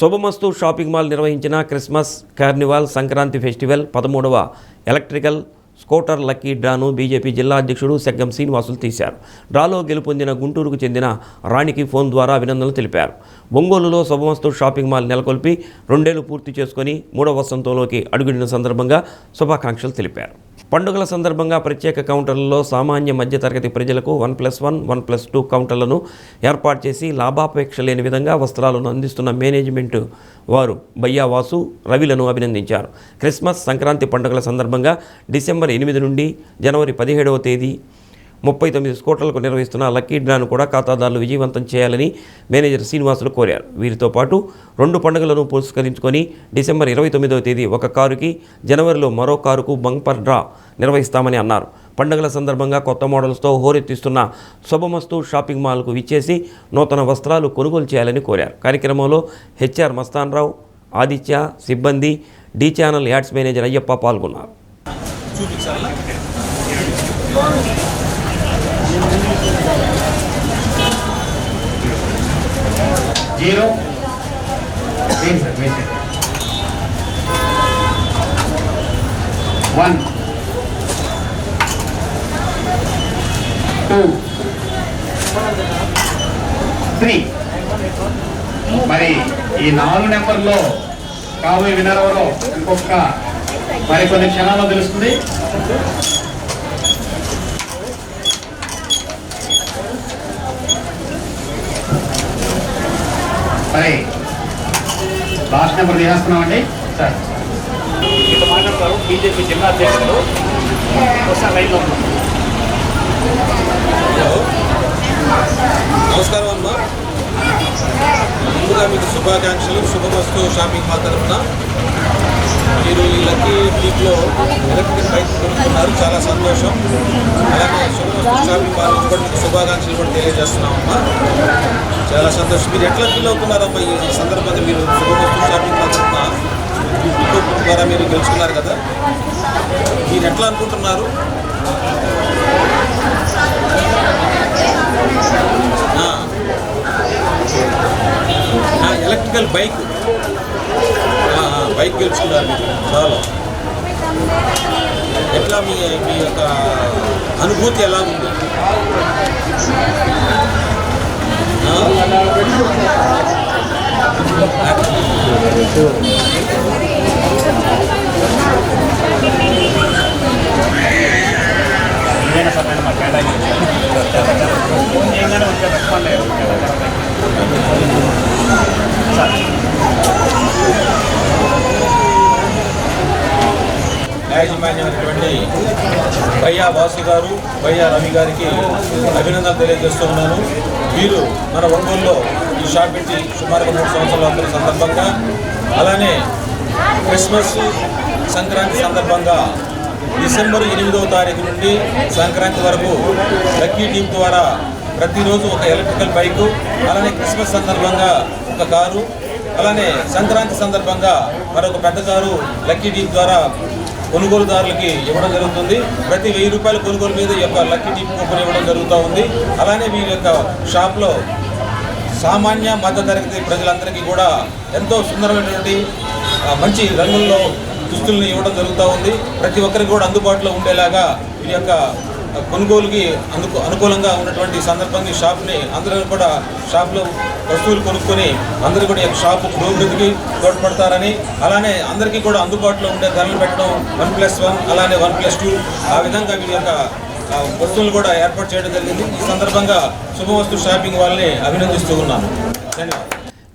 శుభమస్తు shopping mall నిర్వహించిన Christmas carnival Sankranti festival 13వ electrical scooter lucky డ్రాను బీజేపీ జిల్లా అధ్యక్షుడు సెగ్గం శ్రీనివాసులు తీశారు. డ్రాలో గెలుపొందిన గుంటూరుకు చెందిన రాణికి ఫోన్ ద్వారా అభినందనలు తెలిపారు. ఒంగోలులో శుభమస్తు షాపింగ్ మాల్ నెలకొల్పి 2 ఏళ్లు పూర్తి చేసుకుని 3వ వసంతంలోకి అడుగుడిన సందర్భంగా శుభాకాంక్షలు తెలిపారు. పండుగల సందర్భంగా ప్రత్యేక కౌంటర్లలో సామాన్య మధ్యతరగతి ప్రజలకు 1+1, 1+2 కౌంటర్లను ఏర్పాటు చేసి లాభాపేక్ష లేని విధంగా వస్త్రాలను అందిస్తున్న మేనేజ్మెంట్ వారు బయ్యా వాసు, రవిలను అభినందించారు. క్రిస్మస్, సంక్రాంతి పండుగల సందర్భంగా డిసెంబర్ 8 నుండి జనవరి 17వ తేదీ 39 స్కూటర్లకు నిర్వహిస్తున్న లక్కీ డ్రాను కూడా ఖాతాదారులు విజయవంతం చేయాలని మేనేజర్ శ్రీనివాసులు కోరారు. వీరితో పాటు 2 పండుగలను పురస్కరించుకొని డిసెంబర్ 29వ తేదీ ఒక కారుకి, జనవరిలో మరో కారుకు బంపర్ డ్రా నిర్వహిస్తామని అన్నారు. పండుగల సందర్భంగా కొత్త మోడల్స్తో హోరెత్తిస్తున్న శుభమస్తు షాపింగ్ మాల్కు విచ్చేసి నూతన వస్త్రాలు కొనుగోలు చేయాలని కోరారు. కార్యక్రమంలో హెచ్ఆర్ మస్తాన్రావు, ఆదిత్య, సిబ్బంది, D channel ads manager Ayyappa పాల్గొన్నారు. Zero. Wait. 1, 2, 3. మరి ఈ 4 నెంబర్లో కాబోయే విన్నర్ ఎవరో ఇంకొక మరికొన్ని క్షణాల్లో తెలుస్తుంది. మరి లాస్ట్ నెంబర్ తీసేస్తున్నామండి సార్. ఇక్కడ మాట్లాడతారు బీజేపీ జిల్లా అధ్యక్షులు లైన్లో ఉన్నారు. నమస్కారం అమ్మా. ముందుగా మీకు శుభాకాంక్షలు. శుభమస్తు షాపింగ్ మాల్ తరఫున మీరు ఈ లక్కీ వీక్లో ఎలక్ట్రికల్ బైక్ కొనుక్కున్నారు, చాలా సంతోషం. అలాగే శుభమస్తు షాపింగ్ మాల్ నుంచి కూడా మీకు శుభాకాంక్షలు కూడా తెలియజేస్తున్నామమ్మా. చాలా సంతోషం. మీరు ఎట్లా ఫీల్ అవుతున్నారమ్మా ఈ సందర్భంగా? మీరు శుభమస్తు షాపింగ్ మాల్ తరఫున ద్వారా మీరు గెలుచుకున్నారు కదా, మీరు ఎట్లా అనుకుంటున్నారు? ఎలక్ట్రికల్ బైక్ గెలుచుకున్నారు మీరు. చాలా ఎట్లా మీ యొక్క అనుభూతి ఎలా ఉంది? ఏదైనా సమయంలో మా కేటాయించారు. ఫోన్ చేయగానే వచ్చే రెస్పాండ్ అయ్యారు. యాజమాన్యమైనటువంటి బయ్యా వాసు గారు, బయ్యా రవి గారికి అభినందనలు తెలియజేస్తూ ఉన్నాను. వీరు మన ఒంగోలులో ఈ షాప్ పెట్టి సుమారుగా 3 సంవత్సరాల అవుతున్న సందర్భంగా, అలానే క్రిస్మస్, సంక్రాంతి సందర్భంగా డిసెంబర్ 8వ తారీఖు నుండి సంక్రాంతి వరకు లక్కీ టీమ్ ద్వారా ప్రతిరోజు ఒక ఎలక్ట్రికల్ బైకు, అలానే క్రిస్మస్ సందర్భంగా ఒక కారు, అలానే సంక్రాంతి సందర్భంగా మరొక పెద్ద కారు లక్కీ టీమ్ ద్వారా కొనుగోలుదారులకి ఇవ్వడం జరుగుతుంది. ప్రతి 1000 రూపాయల కొనుగోలు మీద ఈ యొక్క లక్కీ టీమ్ కూపన్ ఇవ్వడం జరుగుతూ ఉంది. అలానే వీరి యొక్క షాప్లో సామాన్య మధ్యతరగతి ప్రజలందరికీ కూడా ఎంతో సుందరమైనటువంటి మంచి రంగుల్లో దుస్తుల్ని ఇవ్వడం జరుగుతూ ఉంది. ప్రతి ఒక్కరికి కూడా అందుబాటులో ఉండేలాగా వీరి యొక్క కొనుగోలుకి అనుకూలంగా ఉన్నటువంటి సందర్భంగా షాప్ని అందరూ కూడా షాప్లో వస్తువులు కొనుక్కొని అందరూ కూడా షాపు పురోభివృద్ధికి తోడ్పడతారని, అలానే అందరికీ కూడా అందుబాటులో ఉండే ధరలు పెట్టడం 1+1 అలానే 1+2 ఆ విధంగా వీరి యొక్క వస్తువులు కూడా ఏర్పాటు చేయడం జరిగింది. ఈ సందర్భంగా శుభమస్తు షాపింగ్ వాళ్ళని అభినందిస్తూ ఉన్నాను. ధన్యవాదాలు.